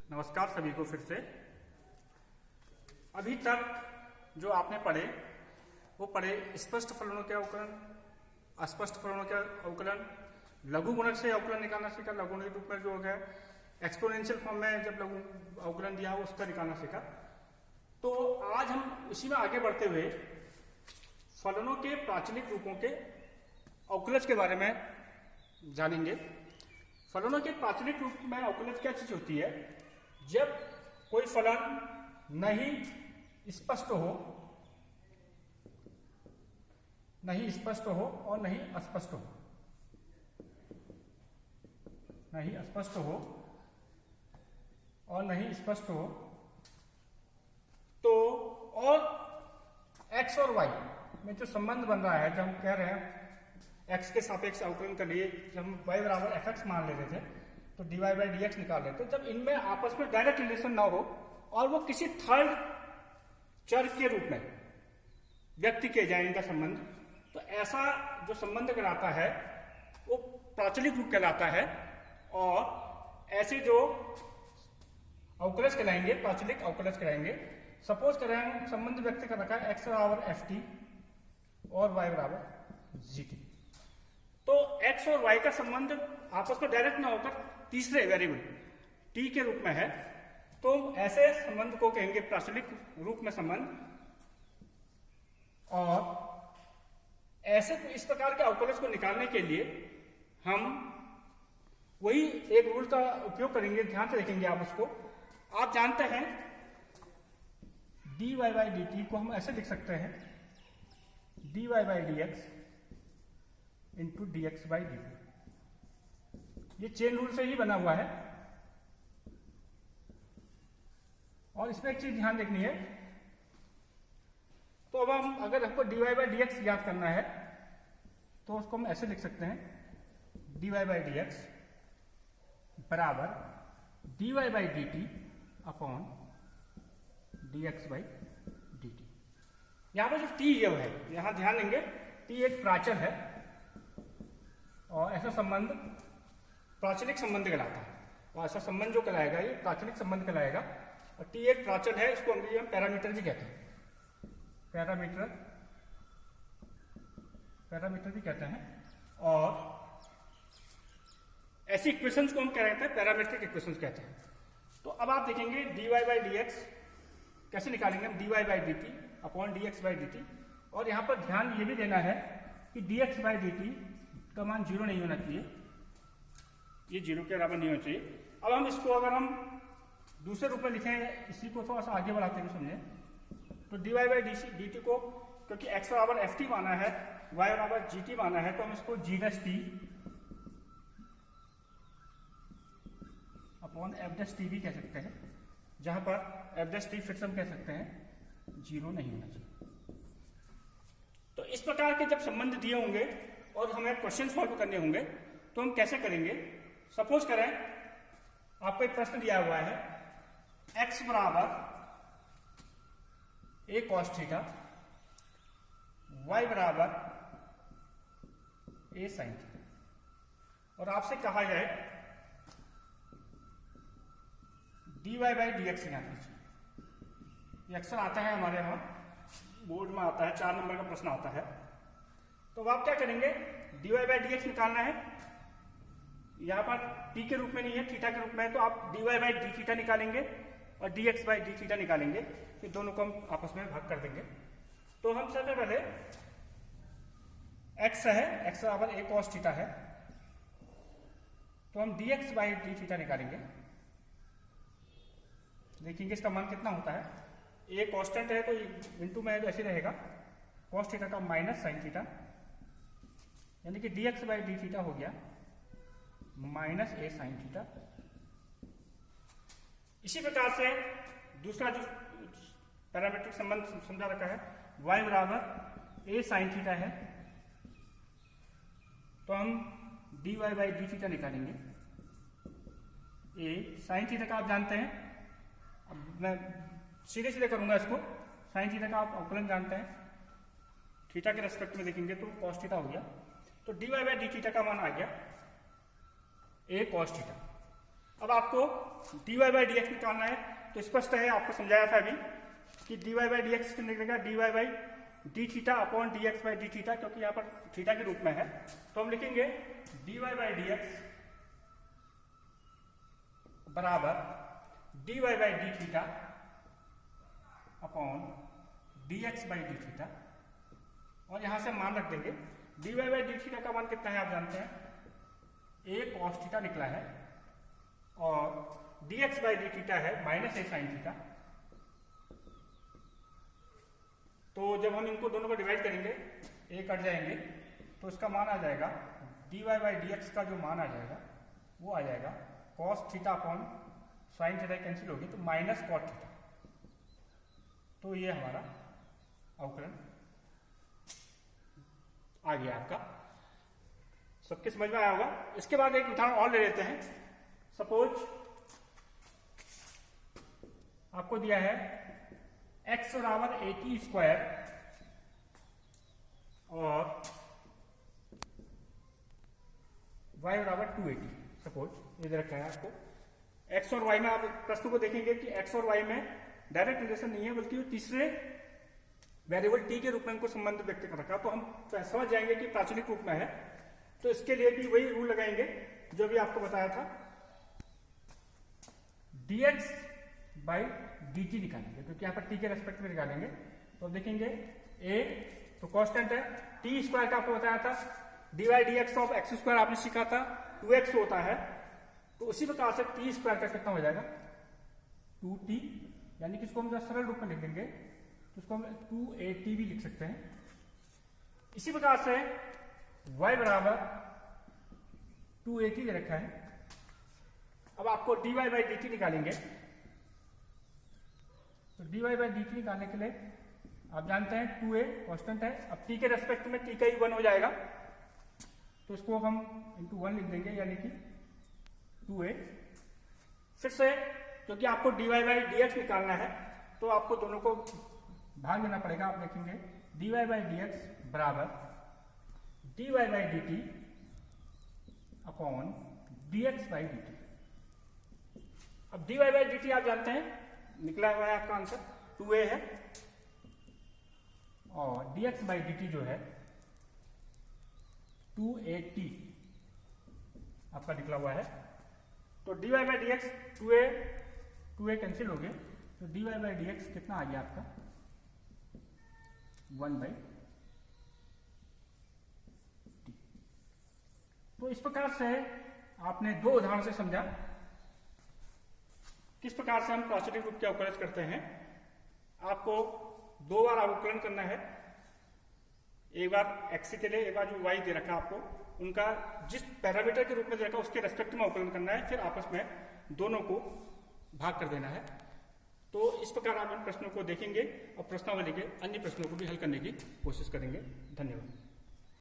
नमस्कार सभी को फिर से। अभी तक जो आपने पढ़े वो पढ़े स्पष्ट फलनों के अवकलन, अस्पष्ट फलनों के अवकलन, लघु गुणक से अवकलन निकालना सीखा। लघु गुणक के रूप में जो हो गया एक्सपोनेंशियल फॉर्म में जब लघु अवकलन दिया हो उसका निकालना सीखा। तो आज हम इसी में आगे बढ़ते हुए फलनों के प्राचलिक रूपों के अवकलज के बारे में जानेंगे। फलनों के प्राचलिक रूप में अवकलज क्या चीज होती है? जब कोई फलन नहीं स्पष्ट हो और नहीं अस्पष्ट हो, और नहीं स्पष्ट हो, तो और x और y में जो संबंध बन रहा है, जब हम कह रहे हैं x के सापेक्ष अवकलन के लिए जब हम y बराबर fx मान ले रहे थे तो dy बाई dx निकाल रहे थे, जब इनमें आपस में डायरेक्ट रिलेशन ना हो और वो किसी थर्ड चर के रूप में व्यक्त किए जाए इनका संबंध, तो ऐसा जो संबंध कहलाता है वो प्राचलिक रूप कहलाता है। और ऐसे जो अवकलज कहलाएंगे प्राचलिक अवकलज कहलाएंगे। सपोज करें संबंध व्यक्त कर रखा है x बराबर ft और y बराबर gt, तो x और y का संबंध आपस में डायरेक्ट ना होकर तीसरे वेरिएबल t के रूप में है, तो ऐसे संबंध को कहेंगे प्राचलिक रूप में संबंध। और ऐसे इस प्रकार के अवकलज को निकालने के लिए हम वही एक रूल का उपयोग करेंगे, ध्यान से देखेंगे आप उसको। आप जानते हैं dy बाई dt को हम ऐसे लिख सकते हैं dy by dx into dx by dt। ये चेन रूल से ही बना हुआ है। और इसमें एक चीज ध्यान देखनी है, तो अब हम अगर हमको dy बाई dx याद करना है तो उसको हम ऐसे लिख सकते हैं dy बाई dx बराबर dy by dt upon dx by dt। यहां पर जो t ये है, यहां ध्यान देंगे t एक प्राचल है और ऐसा संबंध प्राचलिक संबंध कहलाता है। और ऐसा संबंध जो कहलाएगा ये प्राचलिक संबंध कहलाएगा। और t एक प्राचल है, इसको अंग्रेजी में पैरामीटर भी कहते हैं, पैरामीटर भी कहते हैं। और ऐसी इक्वेशंस को हम क्या कहते हैं? पैरामीट्रिक इक्वेशंस कहते हैं। तो अब आप देखेंगे dy बाई dx कैसे निकालेंगे हम, dy by dt upon dx by dt। और यहां पर ध्यान ये भी देना है कि dx बाई dt का मान 0 नहीं होना चाहिए, ये 0 के बराबर नहीं होना चाहिए। अब हम इसको अगर हम दूसरे रूप में लिखें, इसी को थोड़ा सा आगे बढ़ाते हुए समझें, तो dy बाई dt को क्योंकि x बराबर ft माना है, y बराबर gt माना है, तो हम इसको g dash t upon f dash t भी कह सकते हैं, जहां पर f डैश t फिर से हम कह सकते हैं 0 नहीं होना चाहिए। तो इस प्रकार के जब संबंध दिए होंगे और हमें क्वेश्चन सॉल्व करने होंगे तो हम कैसे करेंगे? सपोज करें आपको एक प्रश्न दिया हुआ है x बराबर a cos थीटा, y बराबर a sin थीटा, और आपसे कहा जाए dy बाई dx निकाल लीजिए। ये अक्सर आता है हमारे यहाँ बोर्ड में, आता है 4 नंबर का प्रश्न आता है। तो अब आप क्या करेंगे? dy बाई dx निकालना है, यहाँ पर t के रूप में नहीं है, थीटा के रूप में है, तो आप dy बाई d थीटा निकालेंगे और dx बाई d थीटा निकालेंगे, फिर दोनों को हम आपस में भाग कर देंगे। तो हम सबसे पहले x है, x बराबर a cos थीटा है, तो हम dx बाई d थीटा निकालेंगे। देखेंगे इसका मान कितना होता है। a कांस्टेंट है तो इंटू में है तो ऐसे रहेगा, cos थीटा का माइनस sin थीटा, यानी कि dx बाई d थीटा हो गया माइनस a sin थीटा। इसी प्रकार से दूसरा जो पैरामीट्रिक संबंध समझा रखा है, y बराबर a sin थीटा है, तो हम dy बाई d थीटा निकालेंगे। a sin थीटा का आप जानते हैं, अब मैं सीधे सीधे करूंगा इसको। sin थीटा का आप अवकलन जानते हैं, थीटा के रेस्पेक्ट में देखेंगे तो cos थीटा हो गया, तो dy बाई d थीटा का मान आ गया a cos थीटा। अब आपको dy बाई डी एक्स निकालना है, तो स्पष्ट है, आपको समझाया था अभी कि dy बाई डी एक्स निकलेगा dy by D theta upon D x by D theta, क्योंकि यहाँ पर थीटा के रूप में है, तो हम लिखेंगे dy बाई डी एक्स बराबर dy by D theta upon D x by D theta, और यहां से मान रख देंगे dy बाई डी थीटा का मान कितना है आप जानते हैं, a cos थीटा निकला है, और dx बाई डी थीटा है माइनस a साइन थीटा। तो जब हम इनको दोनों को डिवाइड करेंगे a कट जाएंगे, तो इसका मान आ जाएगा dy बाई dx का जो मान आ जाएगा वो आ जाएगा cos theta upon sine theta cancel होगी तो माइनस cot थीटा। तो ये हमारा अवकलन आ गया आपका, सबके समझ में आया होगा। इसके बाद एक उदाहरण और ले लेते हैं। सपोज आपको दिया है x बराबर 80 स्क्वायर और y बराबर 280। सपोज ये दे रखा है आपको, x और y में आप प्रश्न को देखेंगे कि x और y में डायरेक्ट रिलेशन नहीं है, बल्कि तीसरे वेरिएबल t के रूप में इनको संबंध व्यक्त कर रखा, तो हम समझ जाएंगे कि प्राचलिक रूप में है। तो इसके लिए भी वही रूल लगाएंगे जो भी आपको बताया था, dx बाई dt निकालेंगे, क्योंकि यहाँ पर t के रेस्पेक्ट में निकालेंगे। तो अब देखेंगे a तो कांस्टेंट है, t स्क्वायर का आपको बताया था, dy dx of x square आपने सीखा था 2x होता है, तो उसी प्रकार से t स्क्वायर का कितना हो जाएगा 2t, यानी कि इसको हम सरल रूप में लिख देंगे तो इसको हम 2at भी लिख सकते हैं। इसी प्रकार से y बराबर 280 दे रखा है। अब आपको dy बाई dt निकालेंगे, तो dy बाई dt निकालने के लिए आप जानते हैं 2a कांस्टेंट है, अब t के रेस्पेक्ट में t का ही 1 हो जाएगा, तो इसको हम इंटू 1 लिख देंगे, यानी कि 2a। फिर से क्योंकि आपको dy बाई dx निकालना है, तो आपको दोनों को भाग देना पड़ेगा। आप देखेंगे dy बाई dx बराबर dy by dt upon dx by dt। अब dy बाई dt आप जानते हैं, निकला हुआ है आपका आंसर 2a है, और dx बाई dt जो है 2at आपका निकला हुआ है। तो dy by dx 2a cancel हो गए, तो dy बाई dx कितना आ गया आपका 1 बाई t। तो इस प्रकार से आपने दो उदाहरण से समझा किस प्रकार से हम प्राचलिक रूप के अवकलन करते हैं। आपको दो बार अवकलन करना है, एक बार x के लिए, एक बार जो y दे रखा आपको, उनका जिस पैरामीटर के रूप में दे रखा उसके रेस्पेक्ट में अवकलन करना है, फिर आपस में दोनों को भाग कर देना है। तो इस प्रकार आप इन प्रश्नों को देखेंगे और प्रश्नावली के अन्य प्रश्नों को भी हल करने की कोशिश करेंगे। धन्यवाद।